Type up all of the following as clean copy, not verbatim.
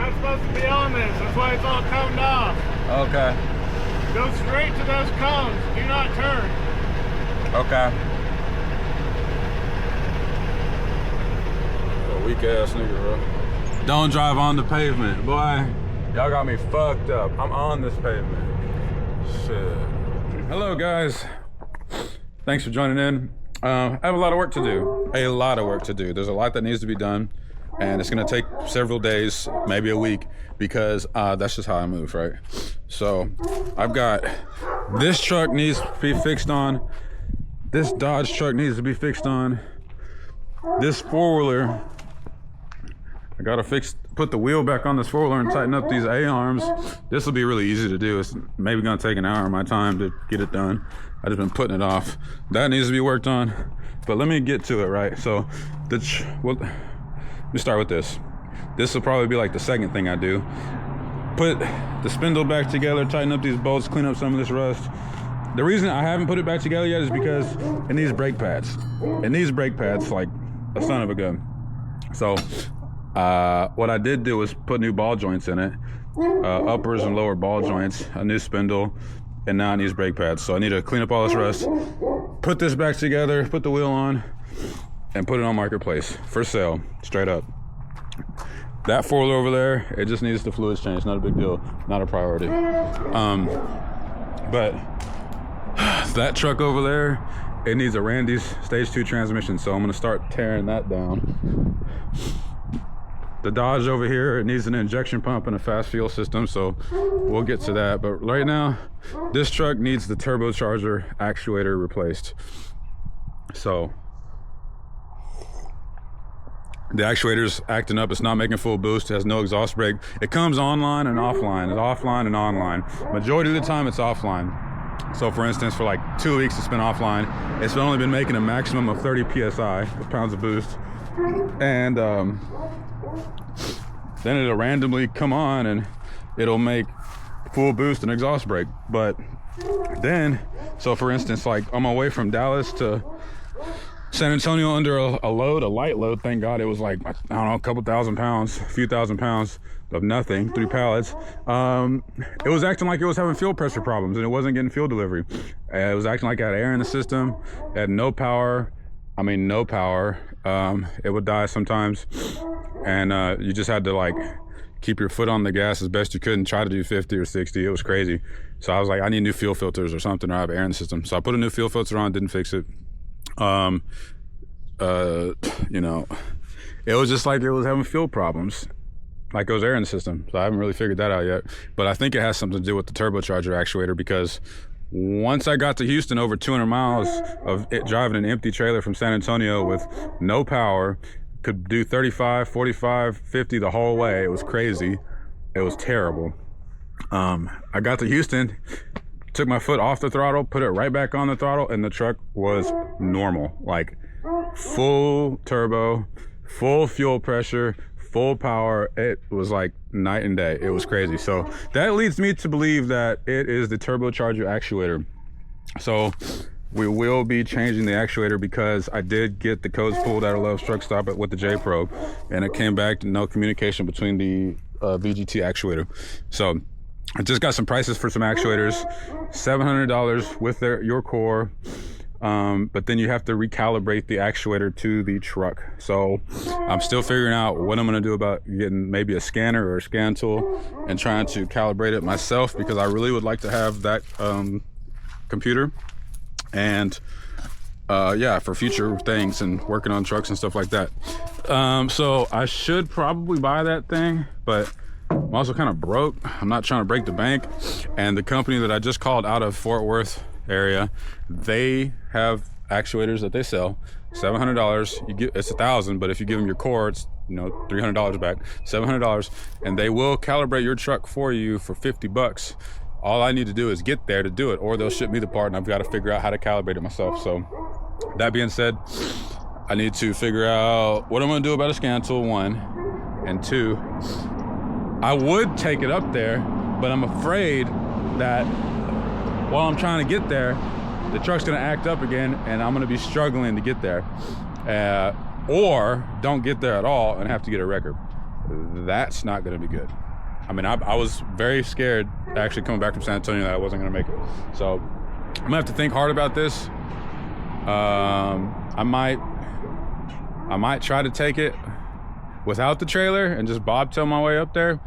not supposed to be on this. That's why it's all coned off. Okay. Go straight to those cones. Do not turn. Okay. A weak ass nigga, bro. Don't drive on the pavement, boy. Y'all got me fucked up. I'm on this pavement. Shit. Hello, guys. Thanks for joining in. I have a lot of work to do. A lot of work to do. There's a lot that needs to be done, and it's gonna take several days, maybe a week, because that's just how I move, right? So I've got this truck needs to be fixed on. This Dodge truck needs to be fixed on. This four-wheeler, I gotta put the wheel back on this four-wheeler and tighten up these A-arms. This will be really easy to do. It's maybe gonna take an hour of my time to get it done. I've just been putting it off. That needs to be worked on, but let me get to it, right? So, let me start with this. This will probably be like the second thing I do. Put the spindle back together, tighten up these bolts, clean up some of this rust. The reason I haven't put it back together yet is because it needs brake pads. It needs brake pads like a son of a gun. So, what I did do was put new ball joints in it, uppers and lower ball joints, a new spindle, and now it needs brake pads. So I need to clean up all this rust, put this back together, put the wheel on, and put it on Marketplace for sale, straight up. That four-wheeler over there, it just needs the fluids change, not a big deal, not a priority. But that truck over there, it needs a Randy's stage 2 transmission, so I'm gonna start tearing that down. The Dodge over here, it needs an injection pump and a fast fuel system, so we'll get to that. But right now, this truck needs the turbocharger actuator replaced. So the actuator's acting up, it's not making full boost, it has no exhaust brake. It comes online and offline, it's offline and online. Majority of the time it's offline. So for instance, for like 2 weeks it's been offline. It's only been making a maximum of 30 PSI, pounds of boost. And then it'll randomly come on and it'll make full boost and exhaust brake. But then, so for instance, like on my way from Dallas to San Antonio under a light load, thank God, it was like, I don't know, a couple thousand pounds, a few thousand pounds of nothing, 3 pallets. It was acting like it was having fuel pressure problems and it wasn't getting fuel delivery. It was acting like it had air in the system, it had no power. I mean, no power. It would die sometimes. And you just had to like keep your foot on the gas as best you could and try to do 50 or 60. It was crazy. So I was like, I need new fuel filters or something, or I have air in the system. So I put a new fuel filter on, didn't fix it. You know, it was just like it was having fuel problems, like it was air in the system. So I haven't really figured that out yet. But I think it has something to do with the turbocharger actuator, because once I got to Houston, over 200 miles of it, driving an empty trailer from San Antonio with no power, could do 35, 45, 50 the whole way. It was crazy. It was terrible. I got to Houston, took my foot off the throttle, put it right back on the throttle, and the truck was normal. Like full turbo, full fuel pressure, full power. It was like night and day. It was crazy. So that leads me to believe that it is the turbocharger actuator. So we will be changing the actuator, because I did get the codes pulled out of Love's Truck Stop with the J Probe, and it came back to no communication between the VGT actuator. So I just got some prices for some actuators, $700 with your core. But then you have to recalibrate the actuator to the truck. So I'm still figuring out what I'm gonna do about getting maybe a scanner or a scan tool and trying to calibrate it myself, because I really would like to have that computer. And yeah, for future things and working on trucks and stuff like that. So I should probably buy that thing, but I'm also kind of broke. I'm not trying to break the bank. And the company that I just called out of Fort Worth area, they have actuators that they sell, $700. You get, it's $1,000, but if you give them your core, it's, you know, $300 back, $700, and they will calibrate your truck for you for $50. All I need to do is get there to do it, or they'll ship me the part and I've got to figure out how to calibrate it myself. So that being said, I need to figure out what I'm gonna do about a scan tool, 1, and 2, I would take it up there, but I'm afraid that while I'm trying to get there, the truck's gonna act up again and I'm gonna be struggling to get there. Or don't get there at all and have to get a record. that's not gonna be good. I mean, I was very scared actually coming back from San Antonio that I wasn't gonna make it. So I'm gonna have to think hard about this. I might try to take it without the trailer and just bobtail my way up there.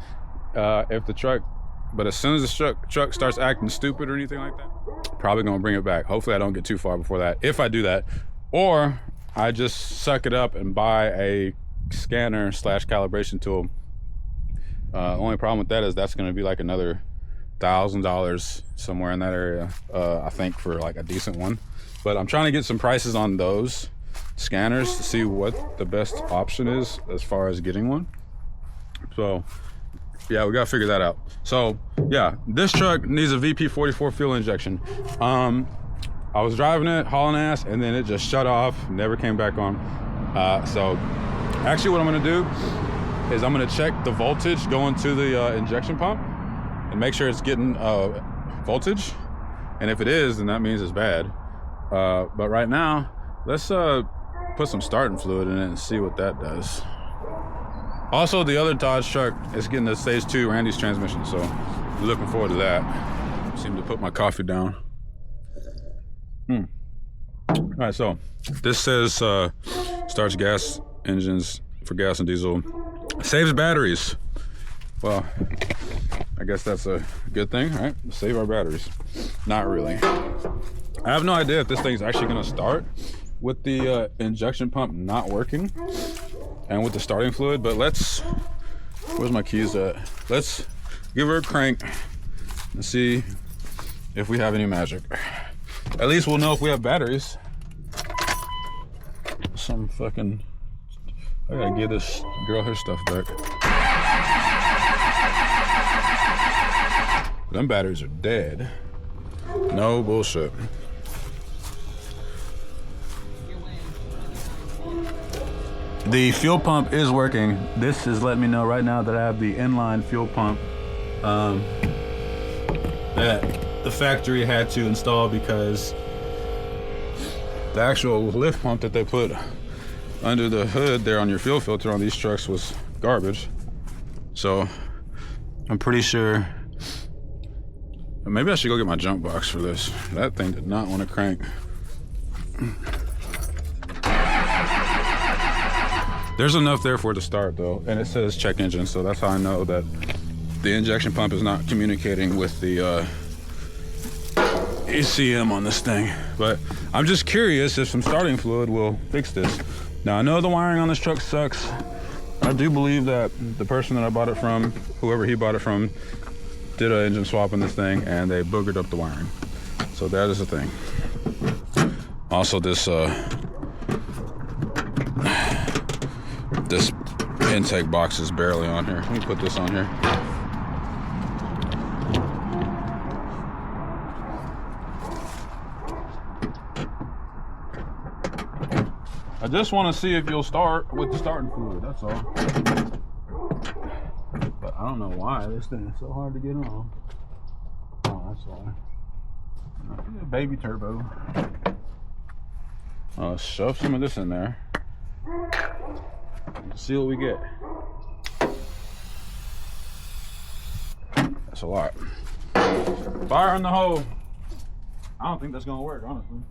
But as soon as the truck starts acting stupid or anything like that, probably gonna bring it back. Hopefully I don't get too far before that, if I do that. Or I just suck it up and buy a scanner / calibration tool. Only problem with that is that's gonna be like another $1,000 somewhere in that area, I think, for like a decent one. But I'm trying to get some prices on those scanners to see what the best option is as far as getting one. So yeah, we gotta figure that out. So yeah, this truck needs a VP44 fuel injection. I was driving it, hauling ass, and then it just shut off, never came back on. So actually what I'm gonna do is I'm gonna check the voltage going to the injection pump and make sure it's getting voltage. And if it is, then that means it's bad. But right now, let's put some starting fluid in it and see what that does. Also, the other Dodge truck is getting the stage 2 Randy's transmission, so looking forward to that. Seem to put my coffee down. All right, so this says starts gas engines for gas and diesel, saves batteries. Well, I guess that's a good thing, right? Save our batteries. Not really. I have no idea if this thing's actually gonna start with the injection pump not working and with the starting fluid, but where's my keys at? Let's give her a crank and see if we have any magic. At least we'll know if we have batteries. I gotta give this girl her stuff back. Them batteries are dead. No bullshit. The fuel pump is working. This is letting me know right now that I have the inline fuel pump that the factory had to install because the actual lift pump that they put under the hood there on your fuel filter on these trucks was garbage. So I'm pretty sure maybe I should go get my junk box for this. That thing did not want to crank. There's enough there for it to start though, and it says check engine, so that's how I know that the injection pump is not communicating with the ECM on this thing. But I'm just curious if some starting fluid will fix this. Now I know the wiring on this truck sucks. I do believe that the person that I bought it from, whoever he bought it from, did an engine swap in this thing and they boogered up the wiring. So that is a thing. Also this intake box is barely on here. Let me put this on here. I just want to see if you'll start with the starting fluid, that's all. But I don't know why this thing is so hard to get on. Oh, that's why. Baby turbo. Let's shove some of this in there. Let's see what we get. That's a lot. Fire in the hole. I don't think that's gonna work, honestly.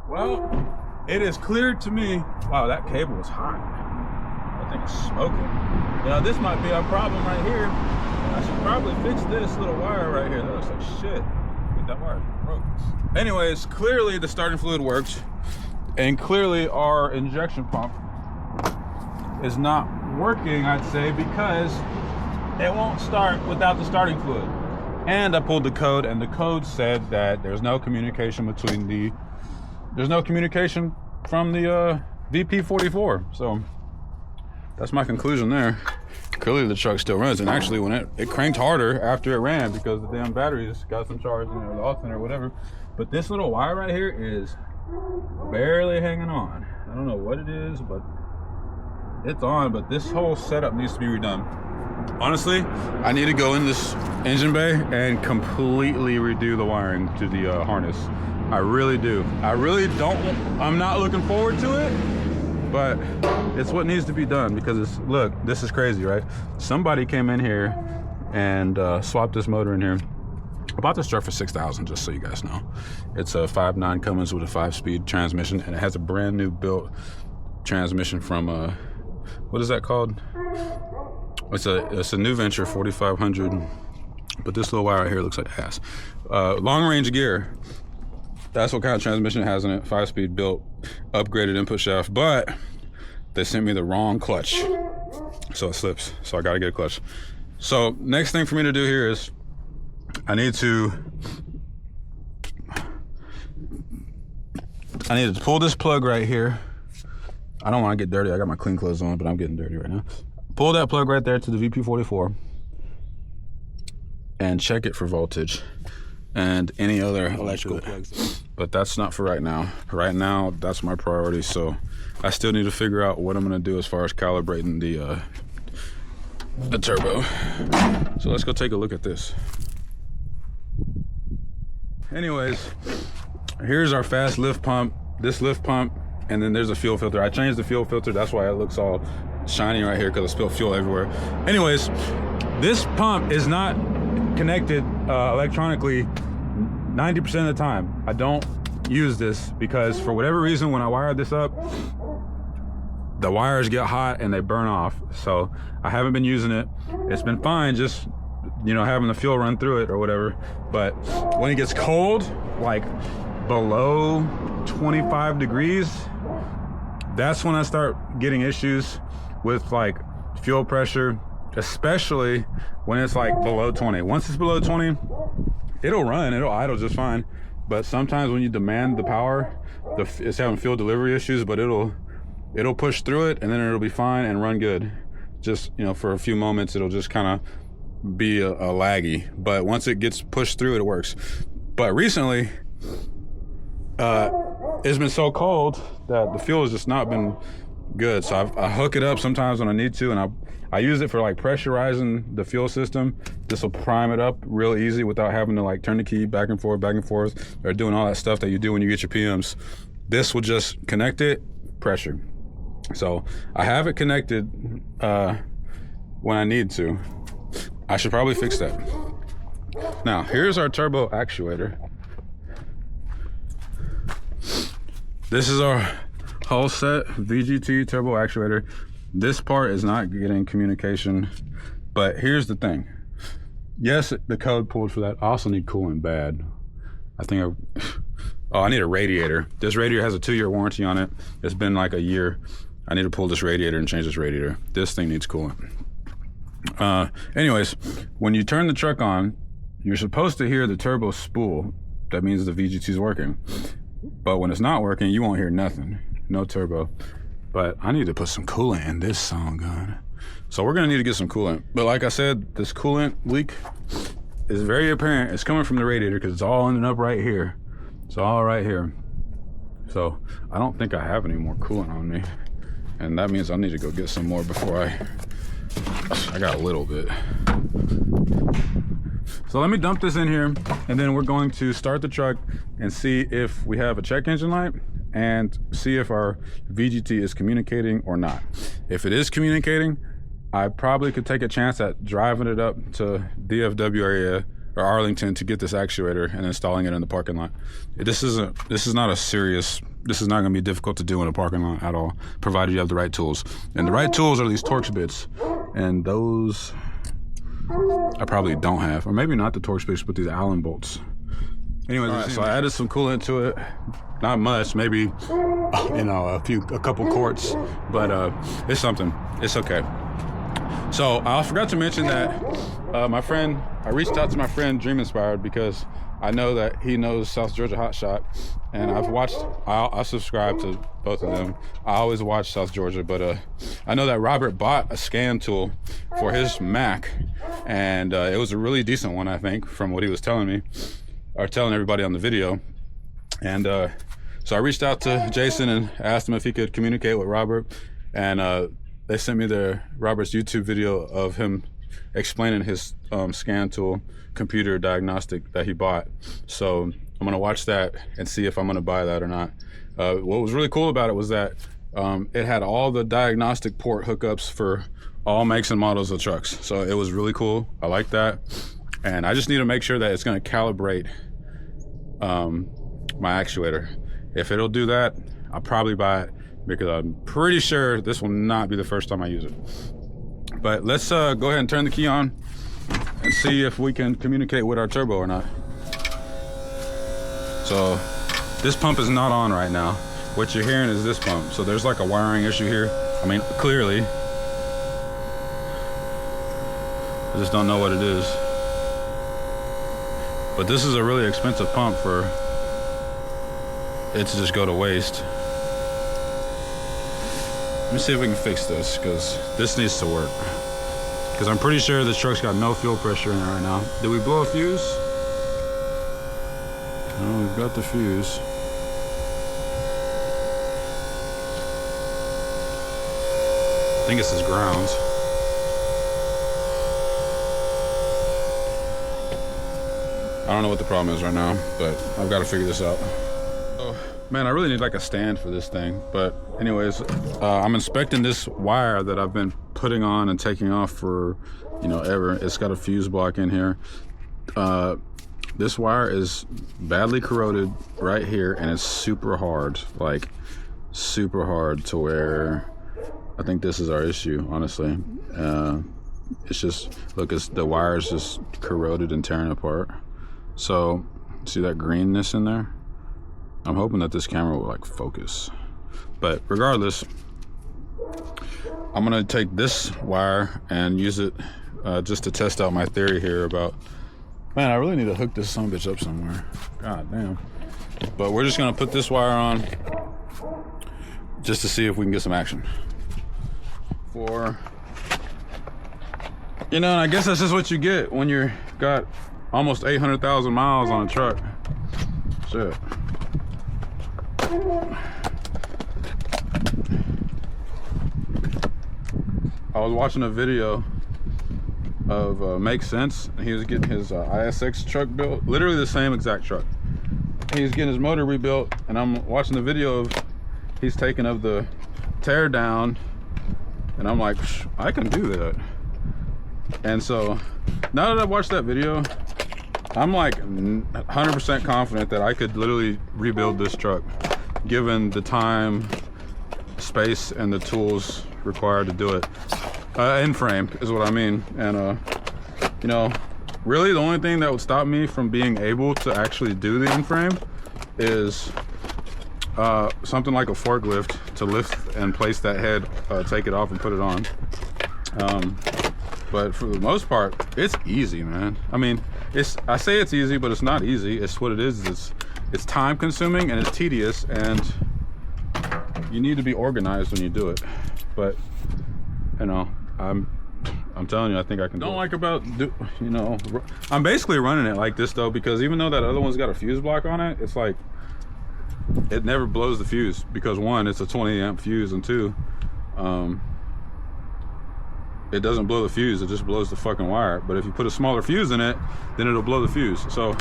Well, it is clear to me. Wow, that cable is hot. That thing is smoking. You know, this might be our problem right here. I should probably fix this little wire right here. That looks like shit. Dude, that wire broke. Anyways, clearly the starting fluid worked, and clearly our injection pump is not working, I'd say, because it won't start without the starting fluid. And I pulled the code, and the code said that there's no communication between there's no communication from the VP44. So that's my conclusion there. clearly the truck still runs. And actually, when it cranked harder after it ran because the damn batteries got some charge in there, the alternator or whatever. But this little wire right here is barely hanging on. I don't know what it is, but it's on. But this whole setup needs to be redone. Honestly, I need to go in this engine bay and completely redo the wiring to the harness. I really do. I really don't. I'm not looking forward to it, but it's what needs to be done because it's, look, this is crazy, right? Somebody came in here and swapped this motor in here. I bought this truck for $6,000, just so you guys know. It's a 5.9 Cummins with a 5-speed transmission, and it has a brand new built transmission from what is that called? It's a new Venture 4500, but this little wire right here looks like ass. Long range gear. That's what kind of transmission it has in it. 5-speed built, upgraded input shaft, but they sent me the wrong clutch, so it slips. So I got to get a clutch. So next thing for me to do here is I need to pull this plug right here. I don't want to get dirty. I got my clean clothes on, but I'm getting dirty right now. Pull that plug right there to the VP44 and check it for voltage and any other electrical plugs. But that's not for right now. Right now, that's my priority. So I still need to figure out what I'm going to do as far as calibrating the turbo. So let's go take a look at this. Anyways, here's our fast lift pump, this lift pump, and then there's a fuel filter. I changed the fuel filter. That's why it looks all shiny right here because I spilled fuel everywhere. Anyways, this pump is not connected electronically 90% of the time. I don't use this because for whatever reason, when I wired this up, the wires get hot and they burn off. So I haven't been using it. It's been fine, just, you know, having the fuel run through it or whatever. But when it gets cold, like below 25 degrees, that's when I start getting issues with like fuel pressure, especially when it's like below 20. Once it's below 20, it'll run, it'll idle just fine. But sometimes when you demand the power, it's having fuel delivery issues, but it'll push through it and then it'll be fine and run good. Just, you know, for a few moments, it'll just kind of be a laggy. But once it gets pushed through it works. But recently, it's been so cold that the fuel has just not been good. So I hook it up sometimes when I need to, and I use it for like pressurizing the fuel system. This will prime it up real easy without having to like turn the key back and forth, or doing all that stuff that you do when you get your PMs. This will just connect it, pressure. So I have it connected when I need to. I should probably fix that. Now, here's our turbo actuator. This is our Hotshot VGT turbo actuator. This part is not getting communication, but here's the thing. Yes, the code pulled for that. I also need coolant bad. I need a radiator. This radiator has a 2-year warranty on it. It's been like a year. I need to pull this radiator and change this radiator. This thing needs coolant. Anyways, when you turn the truck on, you're supposed to hear the turbo spool. That means the VGT is working. But when it's not working, you won't hear nothing. No turbo. But I need to put some coolant in this song gun. So we're gonna need to get some coolant. But like I said, this coolant leak is very apparent. It's coming from the radiator because it's all ending up right here. It's all right here. So I don't think I have any more coolant on me. And that means I need to go get some more before I got a little bit. So let me dump this in here, and then we're going to start the truck and see if we have a check engine light and see if our VGT is communicating or not. If it is communicating, I probably could take a chance at driving it up to DFW area or Arlington to get this actuator and installing it in the parking lot. This is not gonna be difficult to do in a parking lot at all, provided you have the right tools. And the right tools are these Torx bits, and those I probably don't have, or maybe not the Torx bits, but these Allen bolts. Anyways, all right, so I added some coolant to it. Not much, maybe, a couple quarts, but it's something. It's okay. So I forgot to mention that I reached out to my friend Dream Inspired because I know that he knows South Georgia Hotshot, and I subscribe to both of them. I always watch South Georgia, but I know that Robert bought a scan tool for his Mac, and it was a really decent one, I think, from what he was telling me, or telling everybody on the video. And so I reached out to Jason and asked him if he could communicate with Robert, and they sent me Robert's YouTube video of him explaining his scan tool computer diagnostic that he bought. So I'm gonna watch that and see if I'm gonna buy that or not. What was really cool about it was that it had all the diagnostic port hookups for all makes and models of trucks. So it was really cool. I like that. And I just need to make sure that it's gonna calibrate my actuator. If it'll do that, I'll probably buy it, because I'm pretty sure this will not be the first time I use it. But let's go ahead and turn the key on and see if we can communicate with our turbo or not. So this pump is not on right now. What you're hearing is this pump. So there's like a wiring issue here. I mean, clearly. I just don't know what it is. But this is a really expensive pump for it to just go to waste. Let me see if we can fix this, because this needs to work. Because I'm pretty sure this truck's got no fuel pressure in it right now. Did we blow a fuse? No, we've got the fuse. I think it's his grounds. I don't know what the problem is right now, but I've got to figure this out. Oh, man, I really need like a stand for this thing. But anyways, I'm inspecting this wire that I've been putting on and taking off for, ever. It's got a fuse block in here. This wire is badly corroded right here, and it's super hard, like super hard, to where I think this is our issue, honestly. It's just, look, the wire is just corroded and tearing apart. So, see that greenness in there? I'm hoping that this camera will like focus. But regardless, I'm gonna take this wire and use it just to test out my theory here about, man, I really need to hook this sumbitch up somewhere. God damn. But we're just gonna put this wire on just to see if we can get some action. And I guess that's just what you get when you're got almost 800,000 miles on a truck. Shit. I was watching a video of Make Sense. He was getting his ISX truck built, literally the same exact truck. He's getting his motor rebuilt, and I'm watching the video of he's taking of the tear down, and I'm like, I can do that. And so now that I've watched that video, I'm like 100% confident that I could literally rebuild this truck, given the time, space, and the tools required to do it. In frame is what I mean. And really the only thing that would stop me from being able to actually do the in frame is something like a forklift to lift and place that head, take it off and put it on. But for the most part, it's easy, man. I mean, I say it's easy, but it's not easy. It's what it is. It's time consuming and it's tedious, and you need to be organized when you do it. But I'm telling you, I think I can do it. Don't like about, I'm basically running it like this though, because even though that other one's got a fuse block on it, it's like, it never blows the fuse, because one, it's a 20 amp fuse, and two, it doesn't blow the fuse, it just blows the fucking wire. But if you put a smaller fuse in it, then it'll blow the fuse. So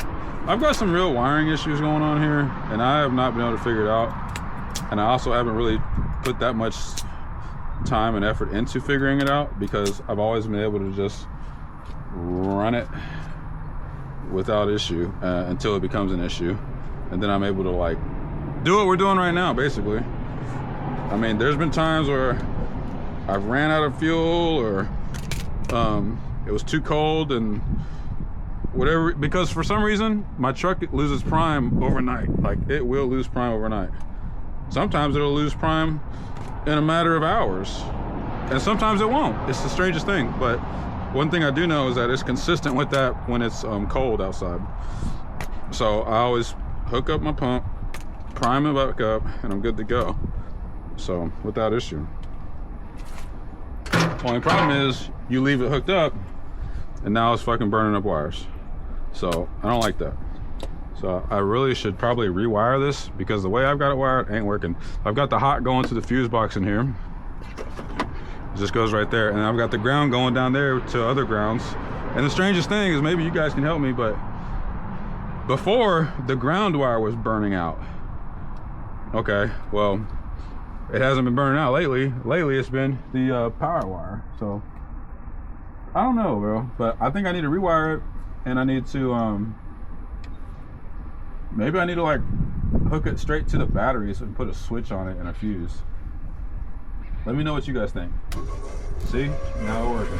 I've got some real wiring issues going on here, and I have not been able to figure it out. And I also haven't really put that much time and effort into figuring it out, because I've always been able to just run it without issue until it becomes an issue, and then I'm able to like do what we're doing right now, basically. I mean, there's been times where I've ran out of fuel, or it was too cold and whatever, because for some reason my truck loses prime overnight. Like, it will lose prime overnight. Sometimes it'll lose prime in a matter of hours, and sometimes it won't. It's the strangest thing. But one thing I do know is that it's consistent with that when it's cold outside. So I always hook up my pump, prime it back up, and I'm good to go. So without issue. Only problem is you leave it hooked up and now it's fucking burning up wires. So I don't like that. So I really should probably rewire this because the way I've got it wired ain't working. I've got the hot going to the fuse box in here. It just goes right there. And I've got the ground going down there to other grounds. And the strangest thing is, maybe you guys can help me, but before the ground wire was burning out. Okay, well, it hasn't been burning out lately. Lately it's been the power wire. So I don't know, bro, but I think I need to rewire it, and I need to maybe I need to like hook it straight to the batteries and put a switch on it and a fuse. Let me know what you guys think. See, now it's working.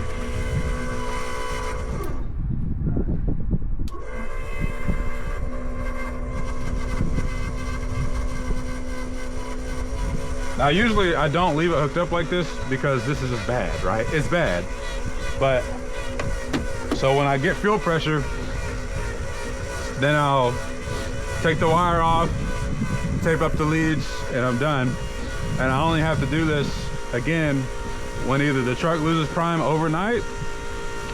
Now usually I don't leave it hooked up like this because this is just bad, right? It's bad. But so when I get fuel pressure, then I'll take the wire off, tape up the leads, and I'm done. And I only have to do this again when either the truck loses prime overnight,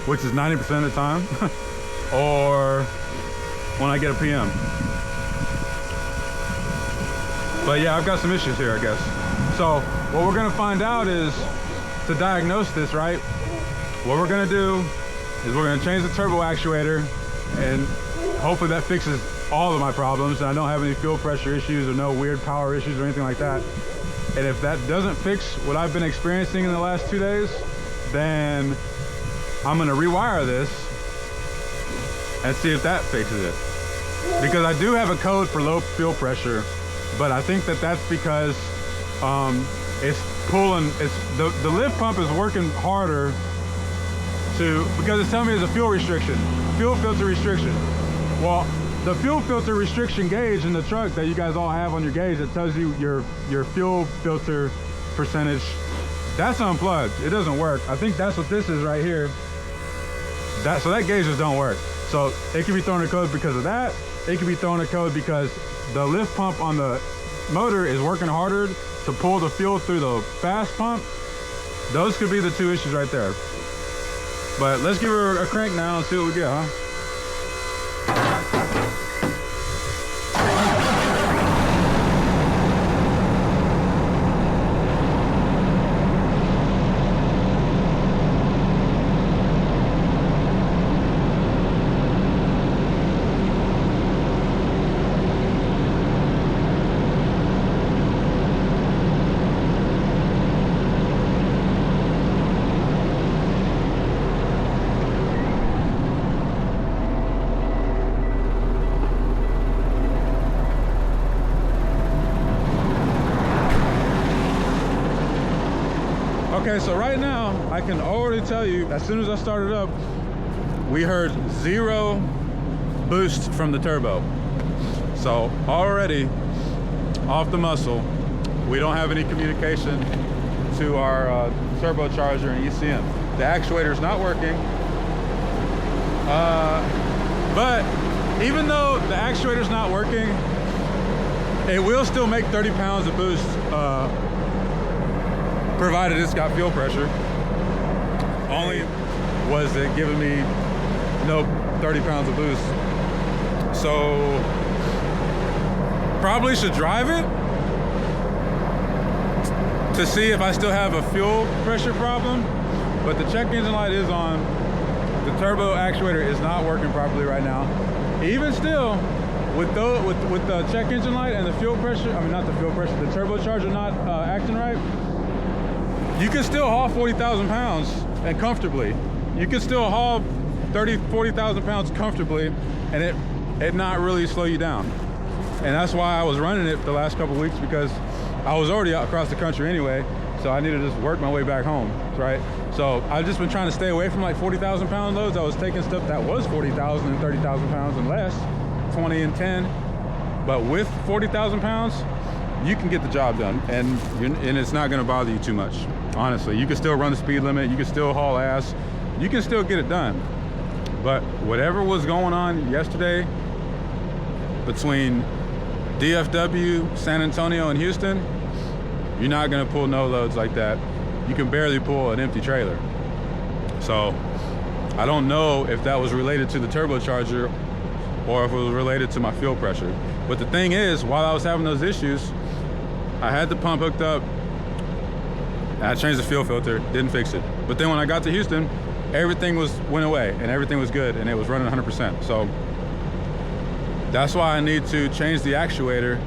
which is 90% of the time, or when I get a PM. But yeah, I've got some issues here, I guess. So what we're gonna find out is, to diagnose this, right? What we're gonna do is we're gonna change the turbo actuator, and hopefully that fixes all of my problems and I don't have any fuel pressure issues or no weird power issues or anything like that. And if that doesn't fix what I've been experiencing in the last 2 days, then I'm gonna rewire this and see if that fixes it. Because I do have a code for low fuel pressure, but I think that that's because it's pulling, the lift pump is working harder because it's telling me there's a fuel restriction, fuel filter restriction. Well, the fuel filter restriction gauge in the truck that you guys all have on your gauge that tells you your fuel filter percentage, that's unplugged. It doesn't work. I think that's what this is right here. So that gauge just don't work. So it could be throwing a code because of that. It could be throwing a code because the lift pump on the motor is working harder to pull the fuel through the fast pump. Those could be the two issues right there. But let's give her a crank now and see what we get, huh? Okay, so right now, I can already tell you, as soon as I started up, we heard 0 boost from the turbo. So already, off the muscle, we don't have any communication to our turbocharger and ECM. The actuator's not working. But even though the actuator's not working, it will still make 30 pounds of boost, provided it's got fuel pressure. Only was it giving me no 30 pounds of boost. So probably should drive it to see if I still have a fuel pressure problem. But the check engine light is on. The turbo actuator is not working properly right now. Even still, with the check engine light and the fuel pressure, I mean not the fuel pressure, the turbocharger not acting right, you can still haul 40,000 pounds and comfortably. You can still haul 40,000 pounds comfortably and it not really slow you down. And that's why I was running it the last couple of weeks, because I was already out across the country anyway, so I needed to just work my way back home, right? So I've just been trying to stay away from like 40,000 pound loads. I was taking stuff that was 40,000 and 30,000 pounds and less, 20 and 10. But with 40,000 pounds, you can get the job done, and it's not gonna bother you too much. Honestly, you can still run the speed limit, you can still haul ass, you can still get it done. But whatever was going on yesterday between DFW, San Antonio, and Houston, you're not gonna pull no loads like that. You can barely pull an empty trailer. So I don't know if that was related to the turbocharger or if it was related to my fuel pressure. But the thing is, while I was having those issues, I had the pump hooked up, I changed the fuel filter, didn't fix it. But then when I got to Houston, everything went away and everything was good and it was running 100%. So that's why I need to change the actuator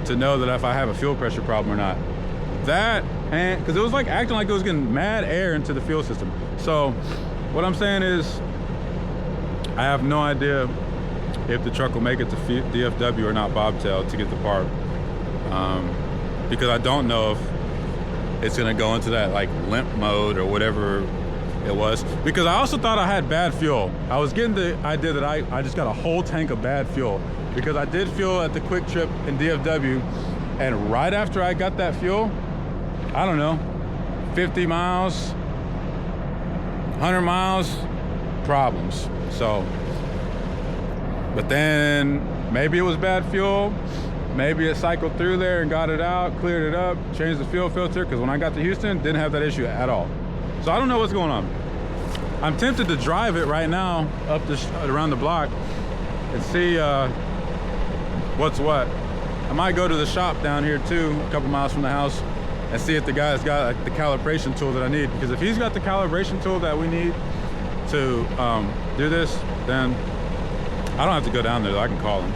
to know that if I have a fuel pressure problem or not. That, and because it was like acting like it was getting mad air into the fuel system. So what I'm saying is, I have no idea if the truck will make it to DFW or not bobtail to get the part. Because I don't know if it's gonna go into that like limp mode or whatever it was. Because I also thought I had bad fuel. I was getting the idea that I just got a whole tank of bad fuel. Because I did fuel at the quick trip in DFW, and right after I got that fuel, I don't know, 50 miles, 100 miles, problems. So, but then maybe it was bad fuel. Maybe it cycled through there and got it out, cleared it up, changed the fuel filter, because when I got to Houston, didn't have that issue at all. So I don't know what's going on. I'm tempted to drive it right now up around the block and see what's what. I might go to the shop down here too, a couple miles from the house, and see if the guy's got like, the calibration tool that I need. Because if he's got the calibration tool that we need to do this, then I don't have to go down there, I can call him.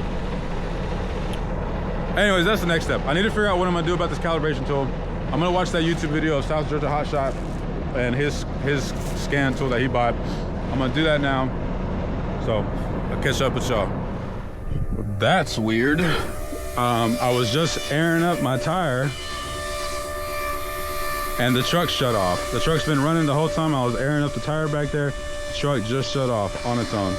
Anyways, that's the next step. I need to figure out what I'm gonna do about this calibration tool. I'm gonna watch that YouTube video of South Georgia Hotshot and his scan tool that he bought. I'm gonna do that now. So I'll catch up with y'all. That's weird. I was just airing up my tire and the truck shut off. The truck's been running the whole time I was airing up the tire back there. The truck just shut off on its own.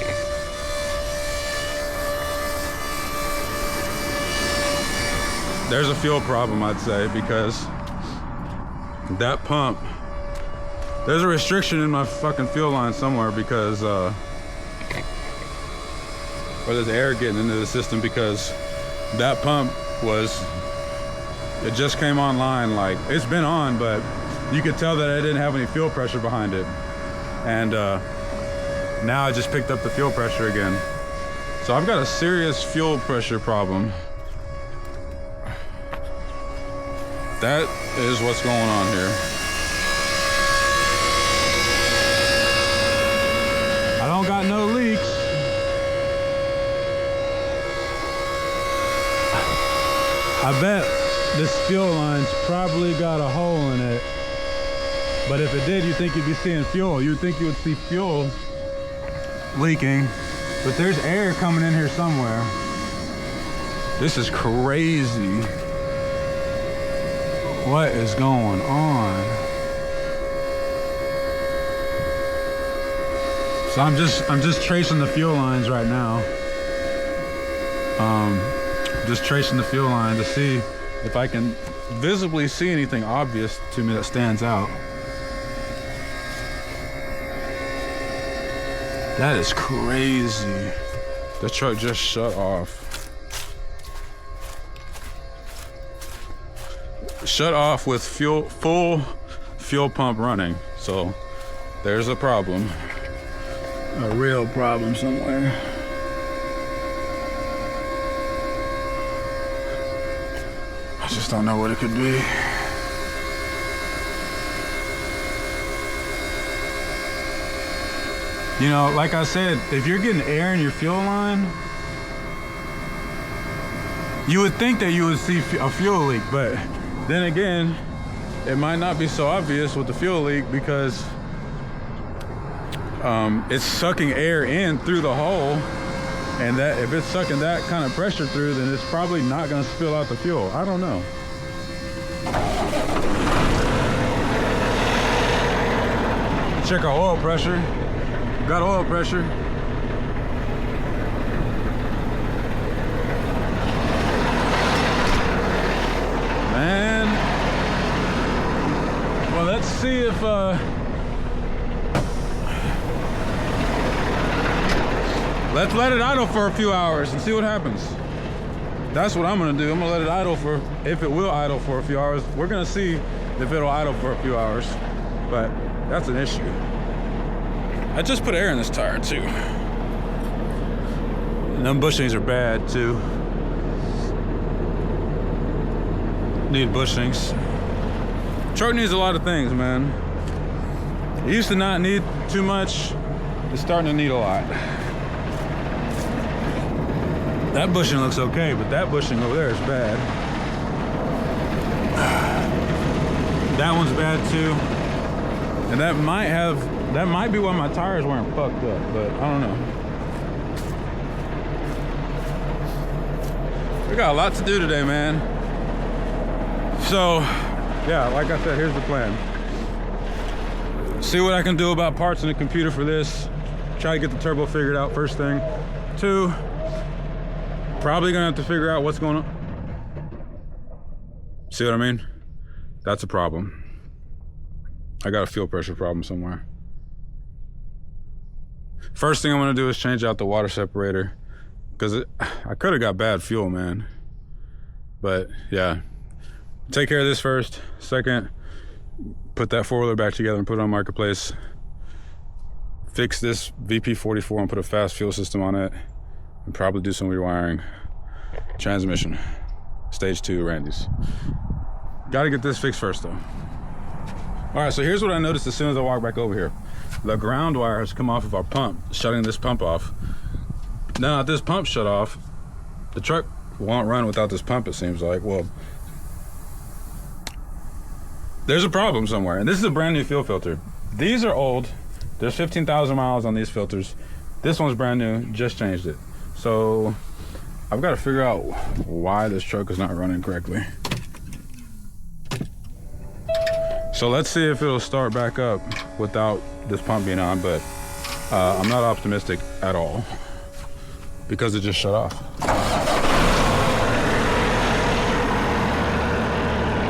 There's a fuel problem, I'd say, because that pump, there's a restriction in my fucking fuel line somewhere because, or there's air getting into the system because that pump it just came online. Like, it's been on, but you could tell that it didn't have any fuel pressure behind it. And now I just picked up the fuel pressure again. So I've got a serious fuel pressure problem. That is what's going on here. I don't got no leaks. I bet this fuel line's probably got a hole in it. But if it did, you'd think you'd be seeing fuel. You'd think you would see fuel leaking. But there's air coming in here somewhere. This is crazy. What is going on? So I'm just tracing the fuel lines right now. Just tracing the fuel line to see if I can visibly see anything obvious to me that stands out. That is crazy. The truck just shut off. Shut off with full fuel pump running. So there's a problem. A real problem somewhere. I just don't know what it could be. You know, like I said, if you're getting air in your fuel line, you would think that you would see a fuel leak, but then again, it might not be so obvious with the fuel leak because it's sucking air in through the hole, and that if it's sucking that kind of pressure through, then it's probably not going to spill out the fuel. I don't know. Check our oil pressure. Got oil pressure. Man. Well, let's see if Let's let it idle for a few hours and see what happens. That's what I'm gonna do. I'm gonna let it idle for, if it will idle for a few hours. We're gonna see if it'll idle for a few hours, but that's an issue. I just put air in this tire too. And them bushings are bad too. Need bushings. Truck needs a lot of things, man. It used to not need too much. It's starting to need a lot. That bushing looks okay, but that bushing over there is bad. That one's bad too. And that might be why my tires weren't fucked up, but I don't know. We got a lot to do today, man. So, yeah, like I said, here's the plan. See what I can do about parts in the computer for this. Try to get the turbo figured out first thing. 2, probably gonna have to figure out what's going on. See what I mean? That's a problem. I got a fuel pressure problem somewhere. First thing I'm gonna do is change out the water separator, because I could have got bad fuel, man. But yeah, take care of this first. Second, put that four-wheeler back together and put it on Marketplace. Fix this VP44 and put a fast fuel system on it. And probably do some rewiring. Transmission. Stage 2, Randy's. Gotta get this fixed first though. All right, so here's what I noticed as soon as I walked back over here. The ground wire has come off of our pump, shutting this pump off. Now that this pump shut off, the truck won't run without this pump, it seems like. Well, there's a problem somewhere, and this is a brand new fuel filter. These are old. There's 15,000 miles on these filters. This one's brand new, just changed it. So I've got to figure out why this truck is not running correctly. So let's see if it'll start back up without this pump being on, but I'm not optimistic at all because it just shut off.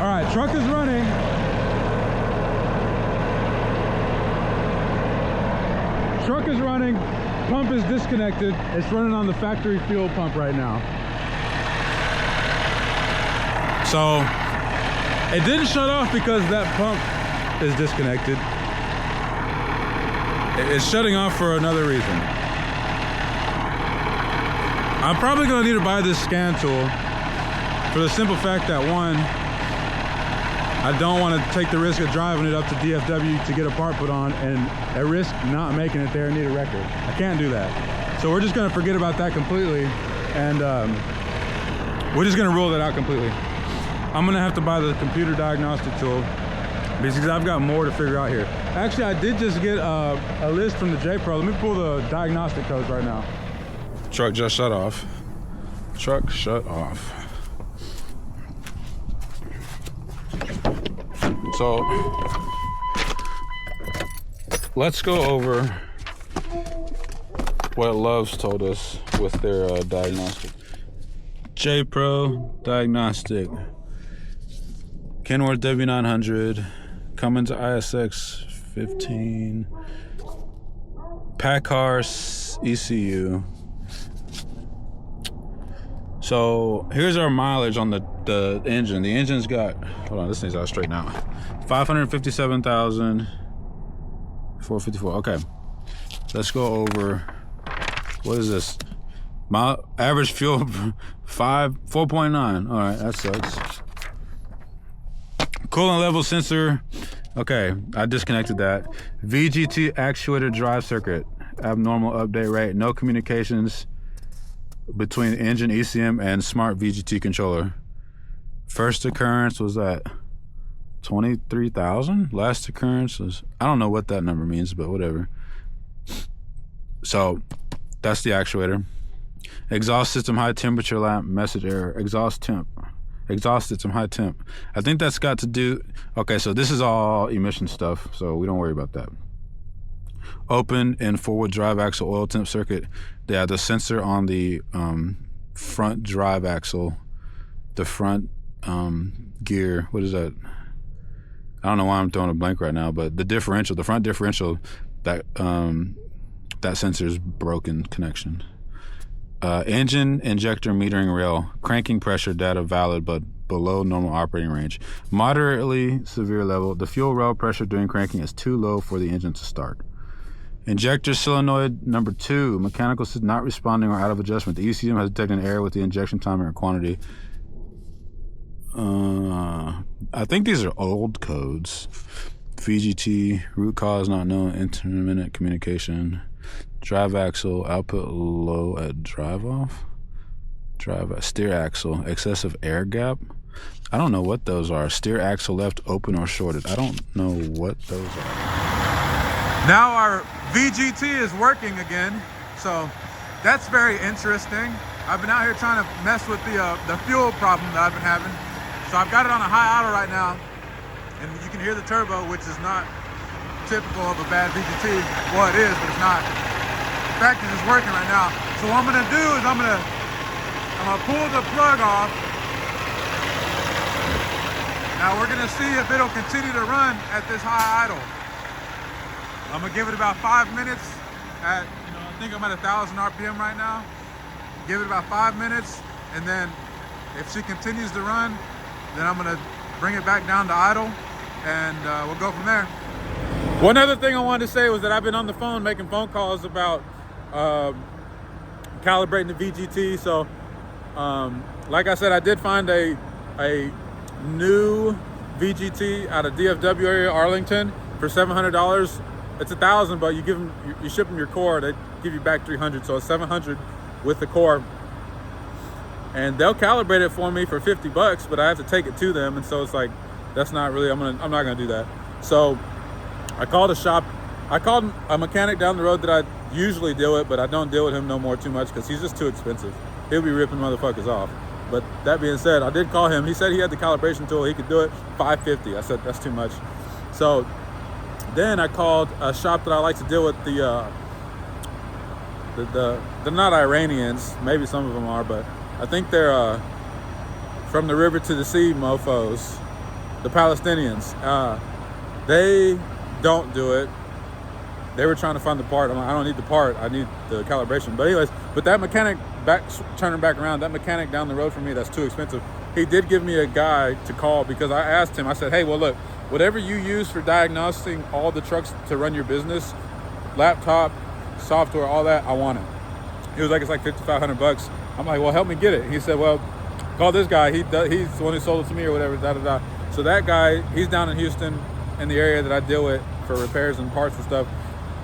All right, truck is running. Truck is running, pump is disconnected. It's running on the factory fuel pump right now. So it didn't shut off because that pump is disconnected. It's shutting off for another reason. I'm probably gonna need to buy this scan tool for the simple fact that, one, I don't want to take the risk of driving it up to DFW to get a part put on and risk not making it there and need a record. I can't do that. So we're just gonna forget about that completely, and we're just gonna rule that out completely. I'm gonna have to buy the computer diagnostic tool because I've got more to figure out here. Actually, I did just get a list from the J-Pro. Let me pull the diagnostic codes right now. Truck just shut off. Truck shut off. So let's go over what Love's told us with their diagnostic. J-Pro diagnostic. Kenworth W900, Cummins ISX 15, PACCAR ECU. So here's our mileage on the engine. The engine's got, hold on, this thing's out straight now. 557,454. Okay, let's go over. What is this? My average fuel 4.9. All right, that sucks. Coolant level sensor. Okay, I disconnected that. VGT actuator drive circuit. Abnormal update rate. No communications between engine ECM and smart VGT controller. First occurrence was at 23,000. Last occurrence was, I don't know what that number means, but whatever. So that's the actuator. Exhaust system high temperature lamp message error. Exhaust system high temp. I think that's got to do, okay, so this is all emission stuff, so we don't worry about that. Open and forward drive axle oil temp circuit. Yeah, the sensor on the front drive axle, the front gear, what is that? I don't know why I'm throwing a blank right now, but the differential, the front differential, that that sensor is broken connection. Engine injector metering rail. Cranking pressure data valid but below normal operating range. Moderately severe level. The fuel rail pressure during cranking is too low for the engine to start. Injector solenoid number 2. Mechanical system not responding or out of adjustment. The ECM has detected an error with the injection timing or quantity. I think these are old codes. VGT, root cause not known, intermittent communication. Drive axle, output low at drive off. Steer axle, excessive air gap. I don't know what those are. Steer axle left open or shorted. I don't know what those are. Now our VGT is working again, so that's very interesting. I've been out here trying to mess with the fuel problem that I've been having. So I've got it on a high idle right now, and you can hear the turbo, which is not typical of a bad VGT. Well, it is, but it's not. In fact, it's just working right now. So what I'm gonna do is I'm gonna pull the plug off. Now we're gonna see if it'll continue to run at this high idle. I'm gonna give it about 5 minutes at, I think I'm at 1,000 RPM right now. Give it about 5 minutes, and then if she continues to run, then I'm gonna bring it back down to idle, and we'll go from there. One other thing I wanted to say was that I've been on the phone making phone calls about calibrating the VGT. So, like I said, I did find a new VGT out of DFW area, Arlington, for $700. It's $1,000, but you ship them your core, they give you back $300, so it's $700 with the core. And they'll calibrate it for me for $50, but I have to take it to them, and so it's like, that's not really, I'm not gonna do that. So I called a shop. I called a mechanic down the road that I usually deal with, but I don't deal with him no more too much because he's just too expensive. He'll be ripping motherfuckers off. But that being said, I did call him. He said he had the calibration tool, he could do it, $550. I said, that's too much. So then I called a shop that I like to deal with, they're not Iranians, maybe some of them are, but I think they're from the river to the sea mofos, the Palestinians. They don't do it. They were trying to find the part. I'm like, I don't need the part, I need the calibration. But anyways, but that mechanic, turning back around, that mechanic down the road from me, that's too expensive. He did give me a guy to call because I asked him, I said, hey, well look, whatever you use for diagnosing all the trucks to run your business, laptop, software, all that, I want it. He was like, it's like $5,500. I'm like, well, help me get it. He said, well, call this guy. He's the one who sold it to me or whatever, da-da-da. So that guy, he's down in Houston in the area that I deal with for repairs and parts and stuff.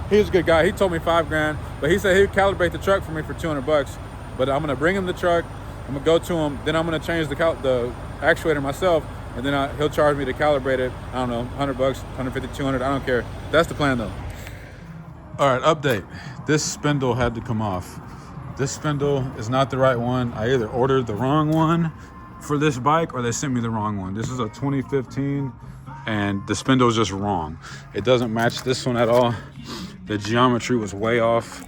He was a good guy. He told me $5,000, but he said he'd calibrate the truck for me for $200. But I'm gonna bring him the truck. I'm gonna go to him. Then I'm gonna change the actuator myself, and then he'll charge me to calibrate it. I don't know, $100, $150, $200. I don't care. That's the plan though. All right, update. This spindle had to come off. This spindle is not the right one. I either ordered the wrong one for this bike or they sent me the wrong one. This is a 2015 and the spindle is just wrong. It doesn't match this one at all. The geometry was way off.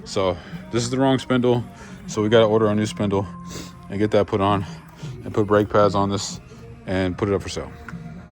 So this is the wrong spindle. So we gotta order a new spindle and get that put on and put brake pads on this and put it up for sale.